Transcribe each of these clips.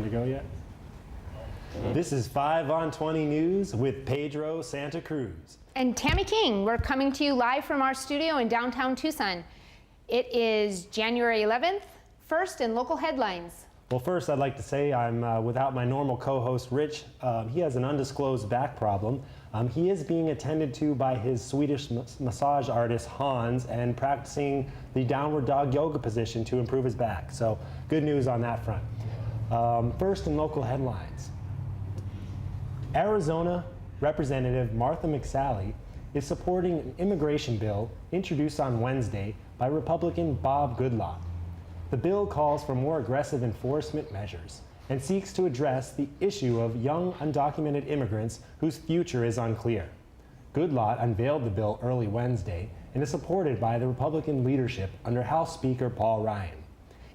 to go yet? This is 5 on 20 News with Pedro Santa Cruz. And Tammy King. We're coming to you live from our studio in downtown Tucson. It is January 11th. First in local headlines. Well, first I'd like to say I'm without my normal co-host Rich. He has an undisclosed back problem. He is being attended to by his Swedish massage artist Hans and practicing the downward dog yoga position to improve his back. So good news on that front. First in local headlines. Arizona Representative Martha Mcsally is supporting an immigration bill introduced on Wednesday by Republican Bob Goodlatte. The bill calls for more aggressive enforcement measures and seeks to address the issue of young undocumented immigrants whose future is unclear. Goodlatte unveiled the bill early Wednesday and is supported by the Republican leadership under House Speaker Paul Ryan.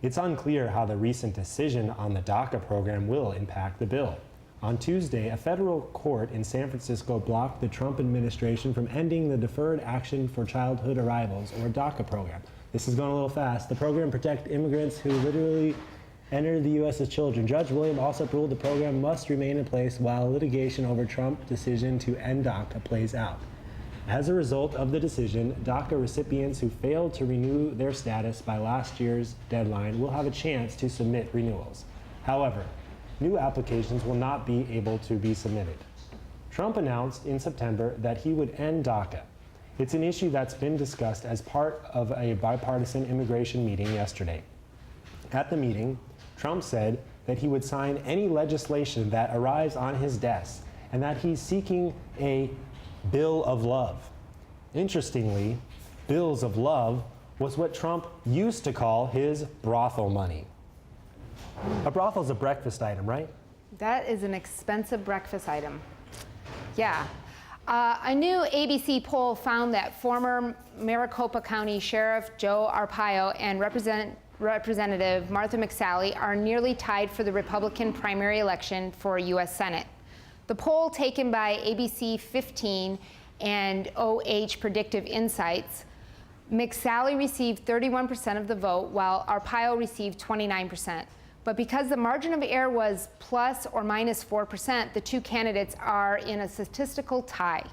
It's unclear how the recent decision on the Daca program will impact the bill. On Tuesday, a federal court in San Francisco blocked the Trump administration from ending the Deferred Action for Childhood Arrivals, or DACA program. This is going a little fast. The program protects immigrants who literally enter the U.S. as children. Judge William also ruled the program must remain in place while litigation over Trump's decision to end DACA plays out. As a result of the decision, DACA recipients who failed to renew their status by last year's deadline will have a chance to submit renewals. However, new applications will not be able to be submitted. Trump announced in September that he would end DACA. It's an issue that's been discussed as part of a bipartisan immigration meeting yesterday. At the meeting, Trump said that he would sign any legislation that arrives on his desk and that he's seeking a bill of love. Interestingly, bills of love was what Trump used to call his brothel money. A brothel is a breakfast item, right? That is an expensive breakfast item. Yeah. A new ABC poll found that former Maricopa County Sheriff Joe Arpaio and Representative Martha Mcsally are nearly tied for the Republican primary election for U.S. Senate. The poll taken by ABC 15 and OH Predictive Insights, Mcsally received 31% of the vote, while Arpaio received 29%. But because the margin of error was plus or minus 4%, the two candidates are in a statistical tie.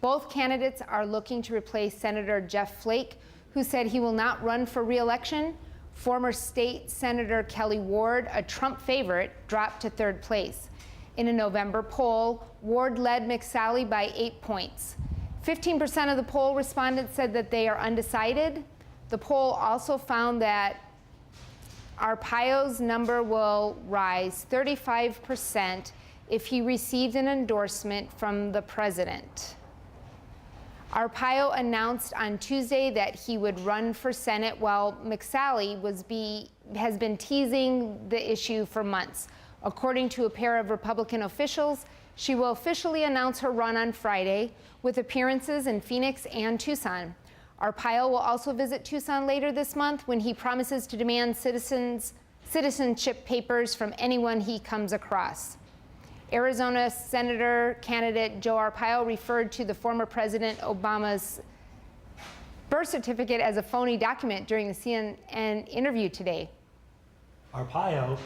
Both candidates are looking to replace Senator Jeff Flake, who said he will not run for re-election. Former state Senator Kelly Ward, a Trump favorite, dropped to third place. In a November poll, Ward led Mcsally by 8 points. 15% of the poll respondents said that they are undecided. The poll also found that Arpaio's number will rise 35% if he received an endorsement from the president. Arpaio announced on Tuesday that he would run for Senate, while Mcsally has been teasing the issue for months. According to a pair of Republican officials, she will officially announce her run on Friday, with appearances in Phoenix and Tucson. Arpaio will also visit Tucson later this month, when he promises to demand citizenship papers from anyone he comes across. Arizona Senator candidate Joe Arpaio referred to the former President Obama's birth certificate as a phony document during the CNN interview today. Arpaio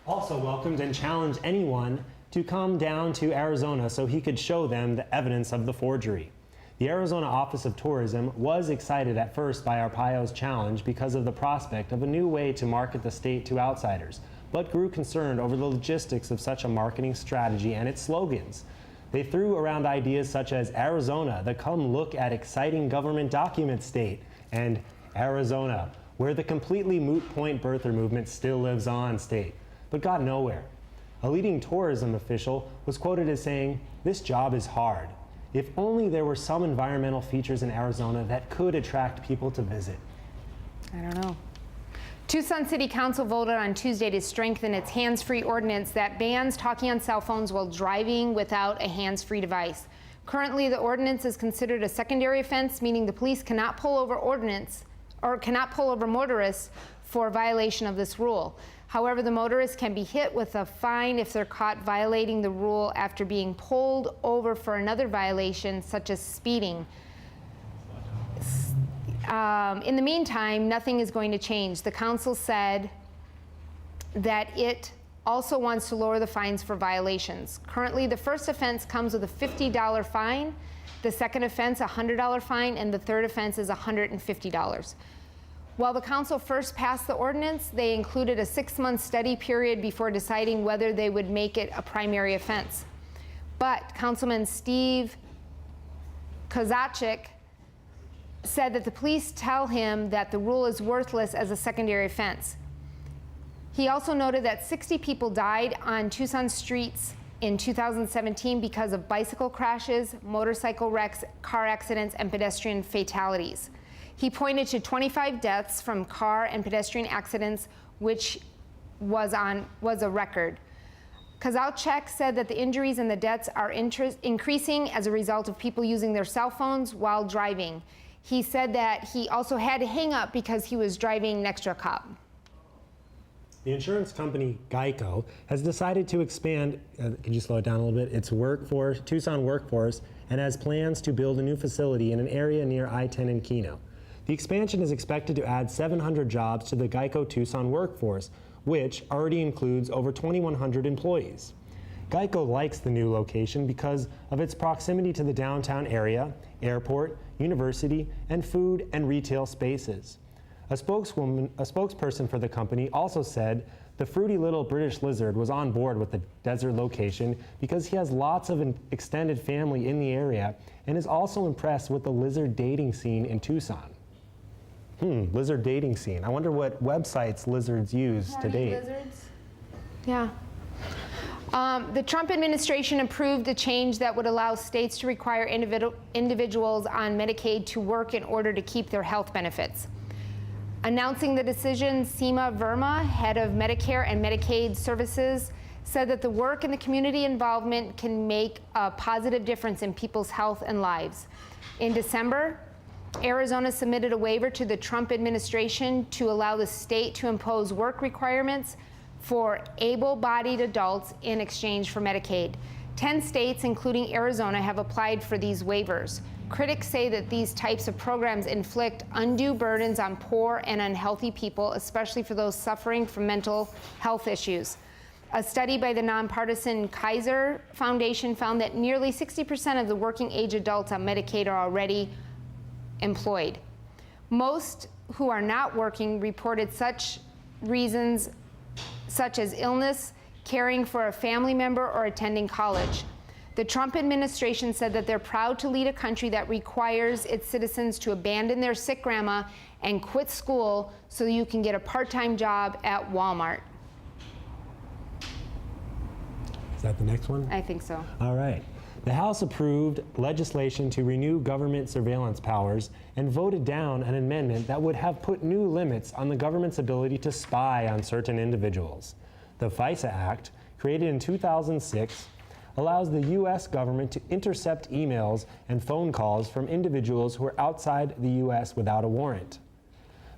also welcomed and challenged anyone to come down to Arizona so he could show them the evidence of the forgery. The Arizona Office of Tourism was excited at first by Arpaio's challenge because of the prospect of a new way to market the state to outsiders, but grew concerned over the logistics of such a marketing strategy and its slogans. They threw around ideas such as Arizona, the come look at exciting government document state, and Arizona, where the completely moot point birther movement still lives on state, but got nowhere. A leading tourism official was quoted as saying, "This job is hard. If only there were some environmental features in Arizona that could attract people to visit." I don't know. Tucson City Council voted on Tuesday to strengthen its hands-free ordinance that bans talking on cell phones while driving without a hands-free device. Currently, the ordinance is considered a secondary offense, meaning the police cannot pull over motorists for violation of this rule. However, the motorists can be hit with a fine if they're caught violating the rule after being pulled over for another violation, such as speeding. In the meantime, nothing is going to change. The council said that it also wants to lower the fines for violations. Currently, the first offense comes with a $50 fine, the second offense a $100 fine, and the third offense is $150. While the council first passed the ordinance, they included a 6-month study period before deciding whether they would make it a primary offense. But Councilman Steve Kozachik said that the police tell him that the rule is worthless as a secondary offense. He also noted that 60 people died on Tucson streets in 2017 because of bicycle crashes, motorcycle wrecks, car accidents, and pedestrian fatalities. He pointed to 25 deaths from car and pedestrian accidents, which was a record. Kozachik said that the injuries and the deaths are increasing as a result of people using their cell phones while driving. He said that he also had to hang up because he was driving next to a cop. The insurance company Geico has decided to expand, can you slow it down a little bit, its workforce, Tucson workforce, and has plans to build a new facility in an area near I-10 in Keno. The expansion is expected to add 700 jobs to the Geico Tucson workforce, which already includes over 2,100 employees. Geico likes the new location because of its proximity to the downtown area, airport, university, and food and retail spaces. A spokesperson for the company also said the fruity little British lizard was on board with the desert location because he has lots of extended family in the area and is also impressed with the lizard dating scene in Tucson. Lizard dating scene. I wonder what websites lizards use to date. Lizards? Yeah. The Trump administration approved a change that would allow states to require individuals on Medicaid to work in order to keep their health benefits. Announcing the decision, Seema Verma, head of Medicare and Medicaid services, said that the work and the community involvement can make a positive difference in people's health and lives. In December, Arizona submitted a waiver to the Trump administration to allow the state to impose work requirements for able-bodied adults in exchange for Medicaid. 10 states, including Arizona, have applied for these waivers. Critics say that these types of programs inflict undue burdens on poor and unhealthy people, especially for those suffering from mental health issues. A study by the nonpartisan Kaiser Foundation found that nearly 60% of the working age adults on Medicaid are already employed. Most who are not working reported such reasons such as illness, caring for a family member, or attending college. The Trump administration said that they're proud to lead a country that requires its citizens to abandon their sick grandma and quit school so you can get a part-time job at Walmart. Is that the next one? I think so. All right. The House approved legislation to renew government surveillance powers and voted down an amendment that would have put new limits on the government's ability to spy on certain individuals. The FISA Act, created in 2006, allows the U.S. government to intercept emails and phone calls from individuals who are outside the U.S. without a warrant.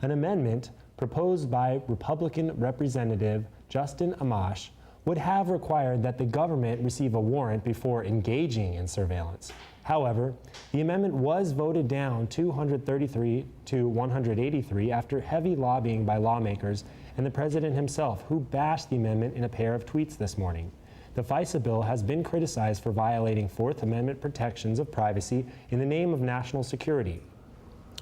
An amendment proposed by Republican Representative Justin Amash would have required that the government receive a warrant before engaging in surveillance. However, the amendment was voted down 233 to 183 after heavy lobbying by lawmakers and the president himself, who bashed the amendment in a pair of tweets this morning. The FISA bill has been criticized for violating Fourth Amendment protections of privacy in the name of national security.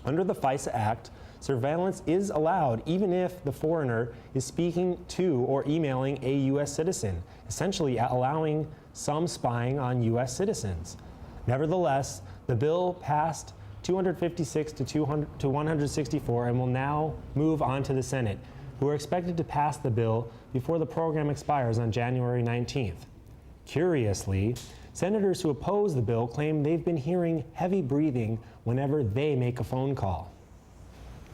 Under the FISA Act, surveillance is allowed even if the foreigner is speaking to or emailing a U.S. citizen, essentially allowing some spying on U.S. citizens. Nevertheless, the bill passed 256 to 164 and will now move on to the Senate, who are expected to pass the bill before the program expires on January 19th. Curiously, senators who oppose the bill claim they've been hearing heavy breathing whenever they make a phone call.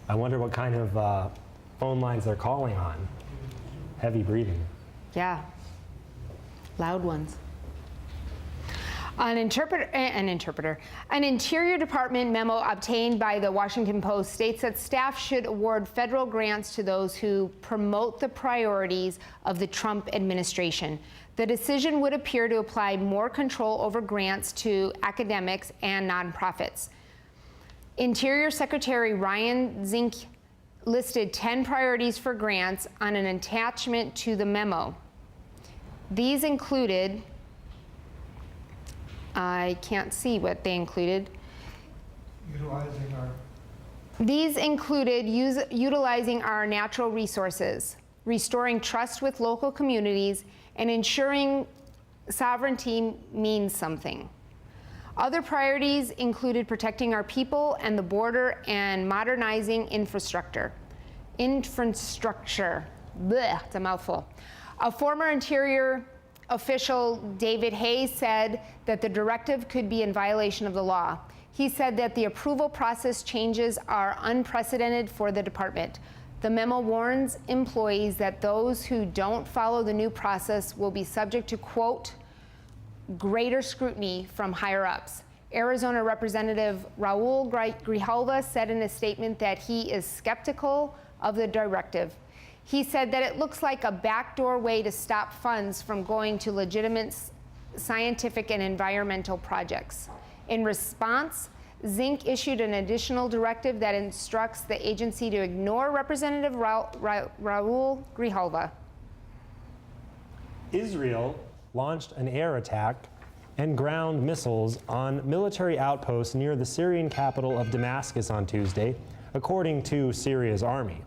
I wonder what kind of phone lines they're calling on. Heavy breathing. Yeah, loud ones. An Interior Department memo obtained by the Washington Post states that staff should award federal grants to those who promote the priorities of the Trump administration. The decision would appear to apply more control over grants to academics and nonprofits. Interior Secretary Ryan Zink listed 10 priorities for grants on an attachment to the memo. These included, I can't see what they included. These included utilizing our natural resources, restoring trust with local communities, and ensuring sovereignty means something. Other priorities included protecting our people and the border and modernizing infrastructure. Blech, it's a mouthful. A former Interior official, David Hayes, said that the directive could be in violation of the law. He said that the approval process changes are unprecedented for the department. The memo warns employees that those who don't follow the new process will be subject to, quote, greater scrutiny from higher ups. Arizona Representative Raul Grijalva said in a statement that he is skeptical of the directive. He said that it looks like a backdoor way to stop funds from going to legitimate scientific and environmental projects. In response, Zinc issued an additional directive that instructs the agency to ignore Representative Raul Grijalva. Israel launched an air attack and ground missiles on military outposts near the Syrian capital of Damascus on Tuesday, according to Syria's army.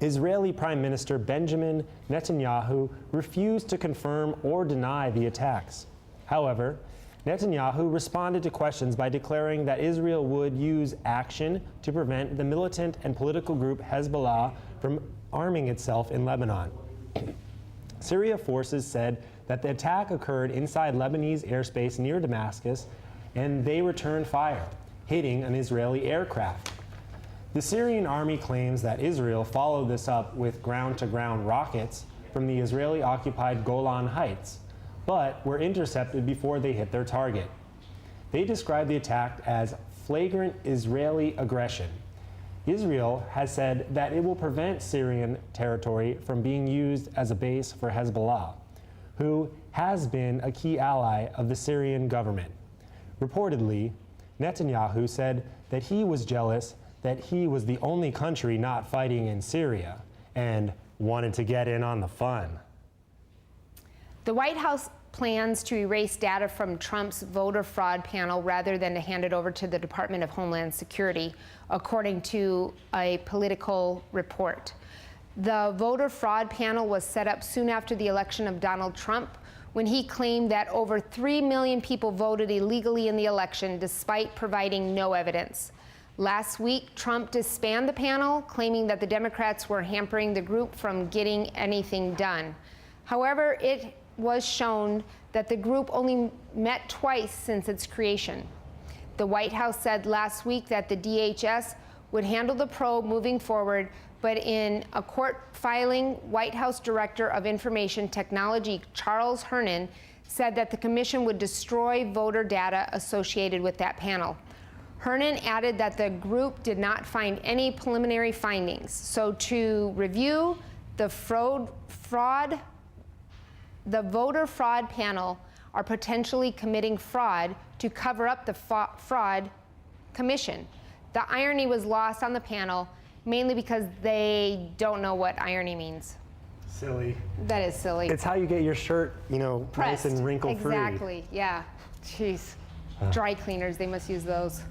Israeli Prime Minister Benjamin Netanyahu refused to confirm or deny the attacks. However, Netanyahu responded to questions by declaring that Israel would use action to prevent the militant and political group Hezbollah from arming itself in Lebanon. Syria forces said that the attack occurred inside Lebanese airspace near Damascus, and they returned fire, hitting an Israeli aircraft. The Syrian army claims that Israel followed this up with ground-to-ground rockets from the Israeli-occupied Golan Heights, but were intercepted before they hit their target. They described the attack as flagrant Israeli aggression. Israel has said that it will prevent Syrian territory from being used as a base for Hezbollah, who has been a key ally of the Syrian government. Reportedly, Netanyahu said that he was jealous that he was the only country not fighting in Syria and wanted to get in on the fun. The White House plans to erase data from Trump's voter fraud panel rather than to hand it over to the Department of Homeland Security, according to a Politico report. The voter fraud panel was set up soon after the election of Donald Trump, when he claimed that over 3 million people voted illegally in the election despite providing no evidence. Last week, Trump disbanded the panel, claiming that the Democrats were hampering the group from getting anything done. However, it was shown that the group only met twice since its creation. The White House said last week that the DHS would handle the probe moving forward, but in a court filing, White House Director of Information Technology Charles Hernan said that the commission would destroy voter data associated with that panel. Hernan added that the group did not find any preliminary findings. So to review, the voter fraud panel are potentially committing fraud to cover up the fraud commission. The irony was lost on the panel, mainly because they don't know what irony means. Silly. That is silly. It's how you get your shirt, Pressed. nice and wrinkle-free. Exactly, yeah. Jeez. Dry cleaners, they must use those.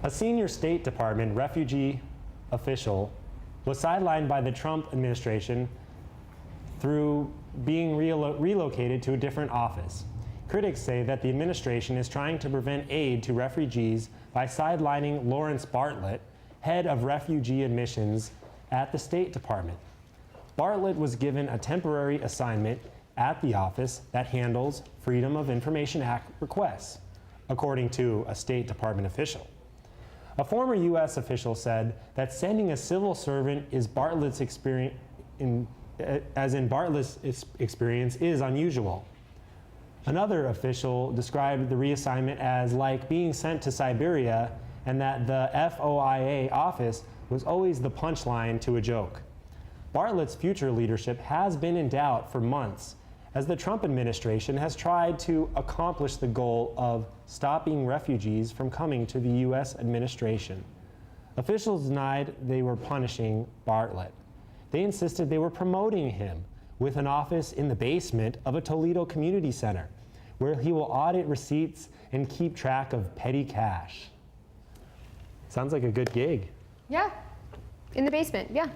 A senior State Department refugee official was sidelined by the Trump administration through being relocated to a different office. Critics say that the administration is trying to prevent aid to refugees by sidelining Lawrence Bartlett, head of refugee admissions at the State Department. Bartlett was given a temporary assignment at the office that handles Freedom of Information Act requests, according to a State Department official. A former U.S. official said that sending a civil servant is Bartlett's experience is unusual. Another official described the reassignment as like being sent to Siberia, and that the FOIA office was always the punchline to a joke. Bartlett's future leadership has been in doubt for months, as the Trump administration has tried to accomplish the goal of stopping refugees from coming to the U.S. administration. Officials denied they were punishing Bartlett. They insisted they were promoting him, with an office in the basement of a Toledo community center, where he will audit receipts and keep track of petty cash. Sounds like a good gig. Yeah, in the basement, yeah.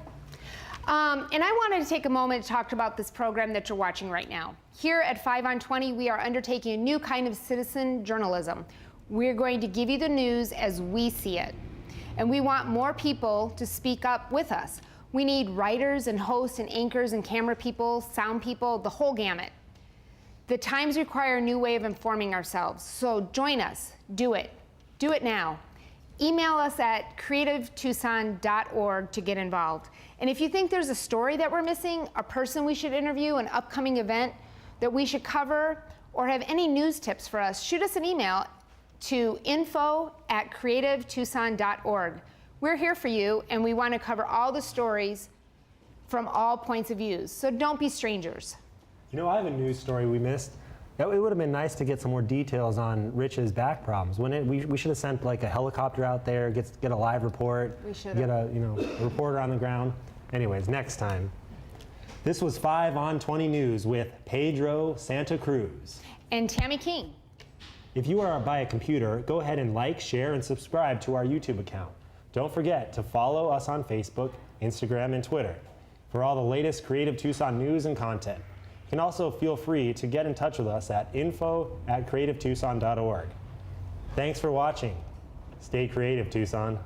And I wanted to take a moment to talk about this program that you're watching right now. Here at 5 on 20, we are undertaking a new kind of citizen journalism. We're going to give you the news as we see it. And we want more people to speak up with us. We need writers and hosts and anchors and camera people, sound people, the whole gamut. The times require a new way of informing ourselves. So join us, do it. Do it now. Email us at creativetucson.org to get involved. And if you think there's a story that we're missing, a person we should interview, an upcoming event that we should cover, or have any news tips for us, shoot us an email to info@creativetucson.org. We're here for you, and we want to cover all the stories from all points of view. So don't be strangers. You know, I have a news story we missed. It would have been nice to get some more details on Rich's back problems. We should have sent like a helicopter out there, get a live report, We should get have. a reporter on the ground. Anyways, next time. This was 5 on 20 News with Pedro Santa Cruz. And Tammy King. If you are by a computer, go ahead and like, share, and subscribe to our YouTube account. Don't forget to follow us on Facebook, Instagram, and Twitter for all the latest Creative Tucson news and content. You can also feel free to get in touch with us at info@creativetucson.org. Thanks for watching. Stay creative, Tucson.